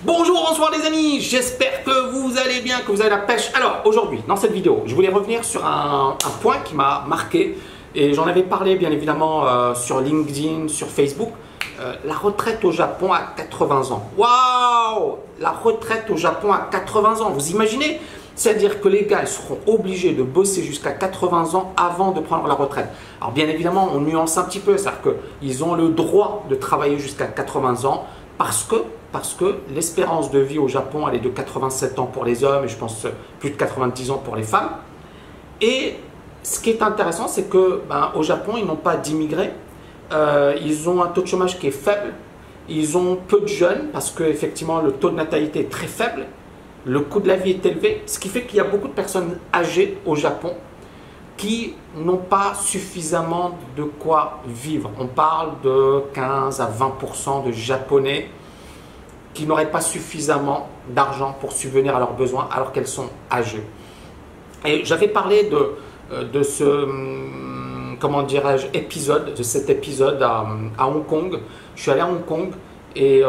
Bonjour, bonsoir les amis, j'espère que vous allez bien, que vous avez la pêche. Alors aujourd'hui, dans cette vidéo, je voulais revenir sur un point qui m'a marqué et j'en avais parlé bien évidemment sur LinkedIn, sur Facebook. La retraite au Japon à 80 ans. Waouh! La retraite au Japon à 80 ans, vous imaginez? C'est-à-dire que les gars ils seront obligés de bosser jusqu'à 80 ans avant de prendre la retraite. Alors bien évidemment, on nuance un petit peu, c'est-à-dire qu'ils ont le droit de travailler jusqu'à 80 ans parce que l'espérance de vie au Japon, elle est de 87 ans pour les hommes et je pense plus de 90 ans pour les femmes. Et ce qui est intéressant, c'est que au Japon, ils n'ont pas d'immigrés, ils ont un taux de chômage qui est faible, ils ont peu de jeunes parce qu'effectivement le taux de natalité est très faible, le coût de la vie est élevé, ce qui fait qu'il y a beaucoup de personnes âgées au Japon qui n'ont pas suffisamment de quoi vivre. On parle de 15 à 20% de Japonais qui n'auraient pas suffisamment d'argent pour subvenir à leurs besoins alors qu'elles sont âgées. Et j'avais parlé de ce, comment dirais-je, épisode, de cet épisode à Hong Kong. Je suis allé à Hong Kong et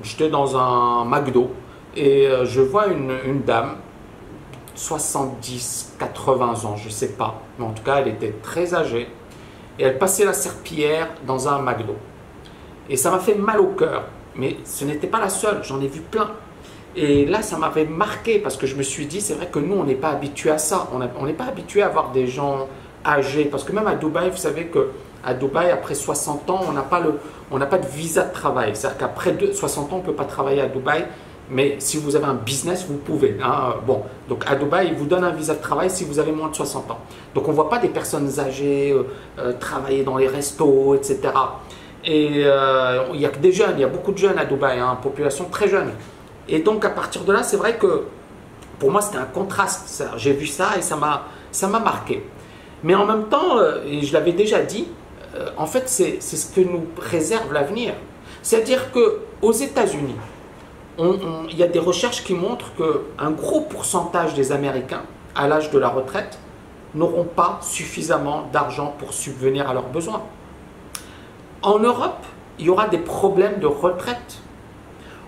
j'étais dans un McDo et je vois une dame, 70, 80 ans, je ne sais pas, mais en tout cas elle était très âgée et elle passait la serpillière dans un McDo. Et ça m'a fait mal au cœur. Mais ce n'était pas la seule, j'en ai vu plein. Et là, ça m'avait marqué parce que je me suis dit, c'est vrai que nous, on n'est pas habitué à ça. On n'est pas habitué à voir des gens âgés. Parce que même à Dubaï, vous savez qu'à Dubaï, après 60 ans, on n'a pas de visa de travail. C'est-à-dire qu'après 60 ans, on ne peut pas travailler à Dubaï. Mais si vous avez un business, vous pouvez. Hein. Bon, donc à Dubaï, ils vous donnent un visa de travail si vous avez moins de 60 ans. Donc on ne voit pas des personnes âgées travailler dans les restos, etc. Et il n'y a que des jeunes, il y a beaucoup de jeunes à Dubaï, hein, population très jeune. Et donc à partir de là, c'est vrai que pour moi c'était un contraste. J'ai vu ça et ça m'a marqué. Mais en même temps, et je l'avais déjà dit, en fait c'est ce que nous réserve l'avenir. C'est-à-dire qu'aux États-Unis, il y a des recherches qui montrent qu'un gros pourcentage des Américains, à l'âge de la retraite, n'auront pas suffisamment d'argent pour subvenir à leurs besoins. En Europe, il y aura des problèmes de retraite.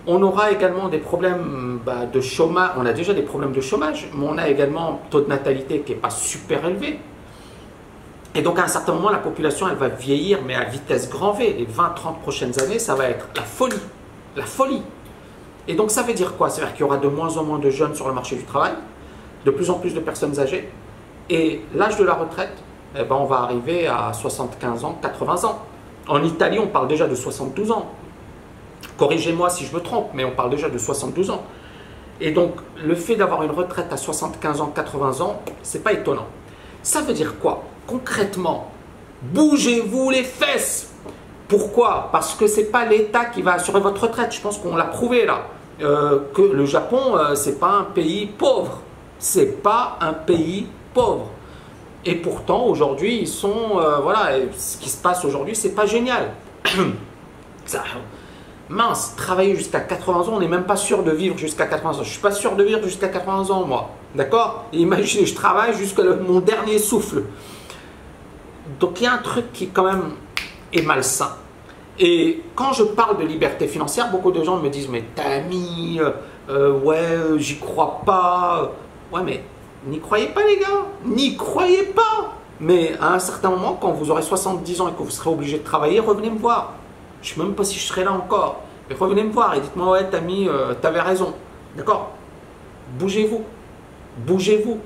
On aura également des problèmes de chômage. On a déjà des problèmes de chômage, mais on a également un taux de natalité qui n'est pas super élevé. Et donc à un certain moment, la population, elle va vieillir, mais à vitesse grand V. Les 20-30 prochaines années, ça va être la folie. La folie. Et donc ça veut dire quoi? Ça veut dire qu'il y aura de moins en moins de jeunes sur le marché du travail, de plus en plus de personnes âgées. Et l'âge de la retraite, on va arriver à 75 ans, 80 ans. En Italie, on parle déjà de 72 ans. Corrigez-moi si je me trompe, mais on parle déjà de 72 ans. Et donc, le fait d'avoir une retraite à 75 ans, 80 ans, c'est pas étonnant. Ça veut dire quoi? Concrètement, bougez-vous les fesses. Pourquoi? Parce que c'est pas l'État qui va assurer votre retraite. Je pense qu'on l'a prouvé là. Que le Japon, c'est pas un pays pauvre. C'est pas un pays pauvre. Et pourtant, aujourd'hui, ils sont… voilà, ce qui se passe aujourd'hui, c'est pas génial. Mince, travailler jusqu'à 80 ans, on n'est même pas sûr de vivre jusqu'à 80 ans. Je ne suis pas sûr de vivre jusqu'à 80 ans, moi. D'accord? Imaginez, je travaille jusqu'à mon dernier souffle. Donc, il y a un truc qui, quand même, est malsain. Et quand je parle de liberté financière, beaucoup de gens me disent « Mais Tammy, ouais, j'y crois pas. » Ouais, mais… n'y croyez pas les gars, n'y croyez pas. Mais à un certain moment, quand vous aurez 70 ans et que vous serez obligé de travailler, revenez me voir. Je ne sais même pas si je serai là encore. Mais revenez me voir et dites-moi, ouais Tammy, t'avais raison. D'accord? Bougez-vous. Bougez-vous.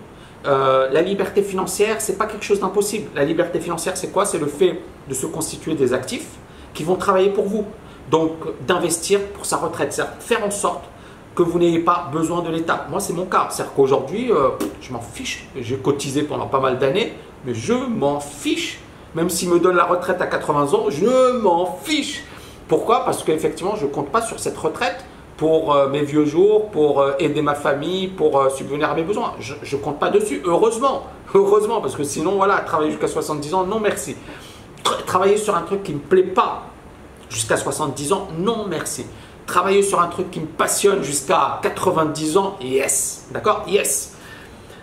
La liberté financière, c'est pas quelque chose d'impossible. La liberté financière, c'est quoi? C'est le fait de se constituer des actifs qui vont travailler pour vous. Donc, d'investir pour sa retraite. C'est-à-dire faire en sorte que vous n'ayez pas besoin de l'État. Moi, c'est mon cas. C'est-à-dire qu'aujourd'hui, je m'en fiche. J'ai cotisé pendant pas mal d'années, mais je m'en fiche. Même s'ils me donnent la retraite à 80 ans, je m'en fiche. Pourquoi? Parce qu'effectivement, je ne compte pas sur cette retraite pour mes vieux jours, pour aider ma famille, pour subvenir à mes besoins. Je ne compte pas dessus, heureusement. Heureusement, parce que sinon, voilà, travailler jusqu'à 70 ans, non merci. Travailler sur un truc qui ne me plaît pas jusqu'à 70 ans, non merci. Travailler sur un truc qui me passionne jusqu'à 90 ans, yes, d'accord, yes.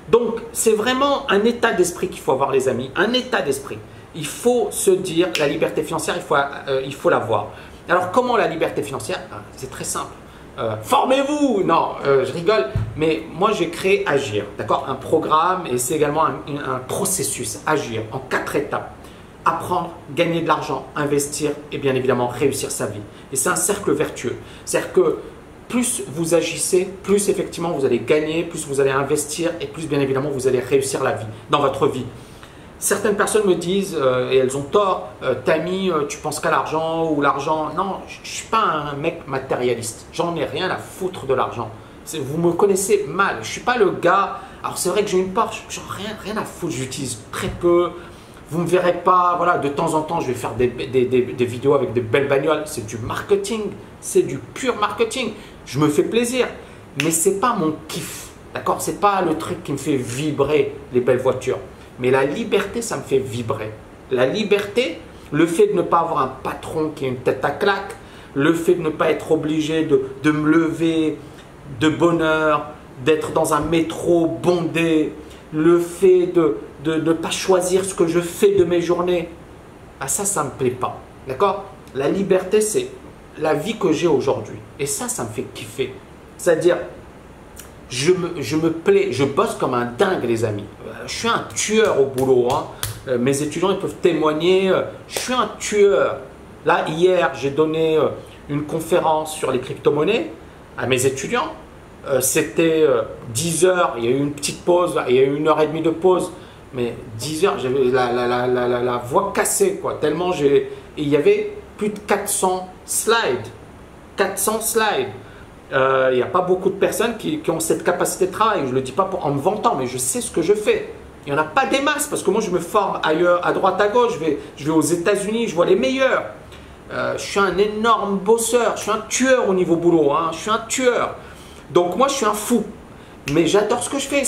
Donc, c'est vraiment un état d'esprit qu'il faut avoir, les amis, un état d'esprit. Il faut se dire, la liberté financière, il faut l'avoir. Alors, comment la liberté financière? C'est très simple. formez-vous. Non, je rigole, mais moi j'ai créé Agir, d'accord? Un programme et c'est également un processus, Agir, en 4 étapes. Apprendre, gagner de l'argent, investir et bien évidemment réussir sa vie. Et c'est un cercle vertueux. C'est-à-dire que plus vous agissez, plus effectivement vous allez gagner, plus vous allez investir et plus bien évidemment vous allez réussir la vie, dans votre vie. Certaines personnes me disent, et elles ont tort, Tammy, tu penses qu'à l'argent ou l'argent. Non, je ne suis pas un mec matérialiste. J'en ai rien à foutre de l'argent. Vous me connaissez mal. Je ne suis pas le gars. Alors c'est vrai que j'ai une Porsche, j'en ai rien à foutre. J'utilise très peu. Vous ne me verrez pas. Voilà, de temps en temps, je vais faire des vidéos avec des belles bagnoles. C'est du marketing. C'est du pur marketing. Je me fais plaisir. Mais ce n'est pas mon kiff. D'accord? Ce n'est pas le truc qui me fait vibrer les belles voitures. Mais la liberté, ça me fait vibrer. La liberté, le fait de ne pas avoir un patron qui a une tête à claque, le fait de ne pas être obligé de me lever de bonne heure, d'être dans un métro bondé, le fait de ne pas choisir ce que je fais de mes journées, ah ça ne me plaît pas. D'accord? La liberté, c'est la vie que j'ai aujourd'hui. Et ça me fait kiffer. C'est-à-dire, je me plais, je bosse comme un dingue les amis. Je suis un tueur au boulot. Hein. Mes étudiants ils peuvent témoigner. Je suis un tueur. Là, hier, j'ai donné une conférence sur les crypto-monnaies à mes étudiants. C'était 10 heures, il y a eu une petite pause, il y a eu 1h30 de pause. Mais 10 heures, j'avais la voix cassée, quoi. Tellement j'ai... Et il y avait plus de 400 slides. 400 slides. Il n'y a pas beaucoup de personnes qui ont cette capacité de travail. Je ne le dis pas en me vantant, mais je sais ce que je fais. Il n'y en a pas des masses parce que moi, je me forme ailleurs, à droite, à gauche. Je vais aux États-Unis, je vois les meilleurs. Je suis un énorme bosseur. Je suis un tueur au niveau boulot. Hein. Je suis un tueur. Donc, moi, je suis un fou. Mais j'adore ce que je fais.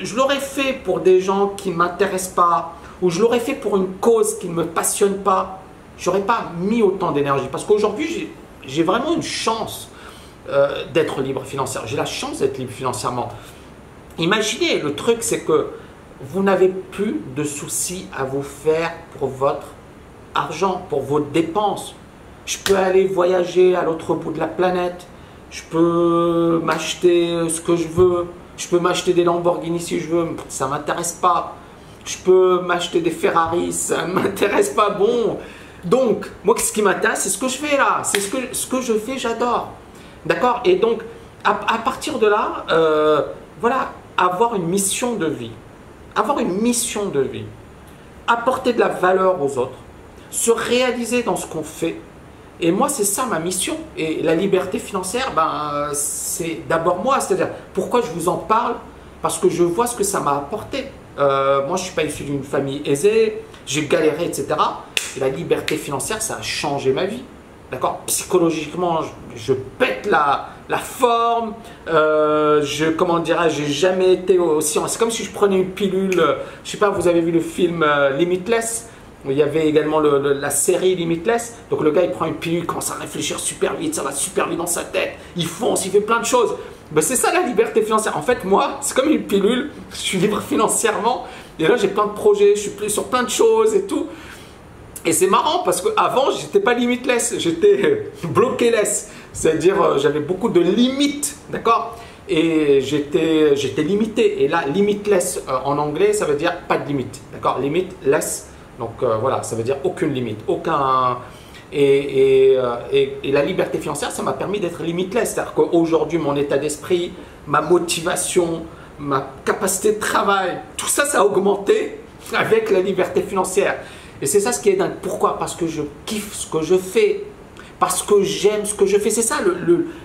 Je l'aurais fait pour des gens qui ne m'intéressent pas ou je l'aurais fait pour une cause qui ne me passionne pas. Je n'aurais pas mis autant d'énergie parce qu'aujourd'hui, j'ai vraiment une chance d'être libre financièrement. J'ai la chance d'être libre financièrement. Imaginez, le truc, c'est que vous n'avez plus de soucis à vous faire pour votre argent, pour vos dépenses. Je peux aller voyager à l'autre bout de la planète. Je peux m'acheter ce que je veux. Je peux m'acheter des Lamborghini si je veux. Ça ne m'intéresse pas. Je peux m'acheter des Ferrari. Ça ne m'intéresse pas. Bon. Donc, moi, ce qui m'intéresse, c'est ce que je fais là. C'est ce que je fais, j'adore. D'accord? Et donc, à partir de là, voilà, avoir une mission de vie. Avoir une mission de vie. Apporter de la valeur aux autres. Se réaliser dans ce qu'on fait. Et moi, c'est ça ma mission. Et la liberté financière, ben, c'est d'abord moi. C'est-à-dire, pourquoi je vous en parle? Parce que je vois ce que ça m'a apporté. Moi, je ne suis pas issu d'une famille aisée. J'ai galéré, etc. Et la liberté financière, ça a changé ma vie. D'accord? Psychologiquement, je pète la forme. Comment dirais-je, j'ai jamais été aussi... C'est comme si je prenais une pilule. Je ne sais pas, vous avez vu le film Limitless? Il y avait également la série Limitless. Donc le gars, il prend une pilule, il commence à réfléchir super vite, ça va super vite dans sa tête. Il fonce, il fait plein de choses. Ben, c'est ça la liberté financière. En fait, moi, c'est comme une pilule. Je suis libre financièrement. Et là, j'ai plein de projets, je suis sur plein de choses et tout. Et c'est marrant parce qu'avant, je n'étais pas limitless, j'étais bloqué-less. C'est-à-dire, j'avais beaucoup de limites, d'accord? Et j'étais limité. Et là, limitless en anglais, ça veut dire pas de limite, d'accord? Limitless. Donc voilà, ça veut dire aucune limite, aucun... Et la liberté financière, ça m'a permis d'être limitless. C'est-à-dire qu'aujourd'hui, mon état d'esprit, ma motivation, ma capacité de travail, tout ça, ça a augmenté avec la liberté financière. Et c'est ça ce qui est dingue. Pourquoi? Parce que je kiffe ce que je fais. Parce que j'aime ce que je fais. C'est ça,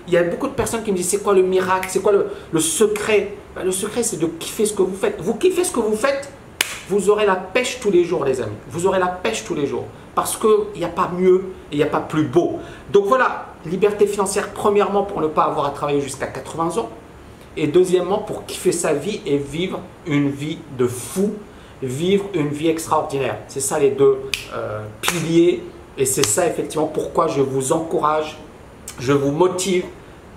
il y a beaucoup de personnes qui me disent, c'est quoi le miracle? C'est quoi le secret? Ben, le secret, c'est de kiffer ce que vous faites. Vous kiffez ce que vous faites? Vous aurez la pêche tous les jours, les amis. Vous aurez la pêche tous les jours. Parce qu'il n'y a pas mieux et il n'y a pas plus beau. Donc voilà, liberté financière, premièrement, pour ne pas avoir à travailler jusqu'à 80 ans. Et deuxièmement, pour kiffer sa vie et vivre une vie de fou. Vivre une vie extraordinaire. C'est ça les deux piliers. Et c'est ça, effectivement, pourquoi je vous encourage, je vous motive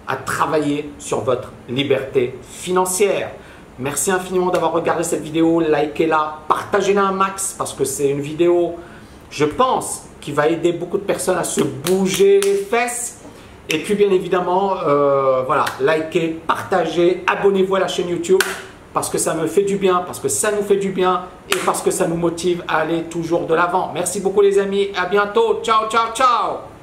à travailler sur votre liberté financière. Merci infiniment d'avoir regardé cette vidéo, likez-la, partagez-la un max parce que c'est une vidéo, je pense, qui va aider beaucoup de personnes à se bouger les fesses Et puis bien évidemment, voilà, likez, partagez, abonnez-vous à la chaîne YouTube parce que ça me fait du bien, parce que ça nous fait du bien et parce que ça nous motive à aller toujours de l'avant. Merci beaucoup les amis, à bientôt, ciao, ciao, ciao.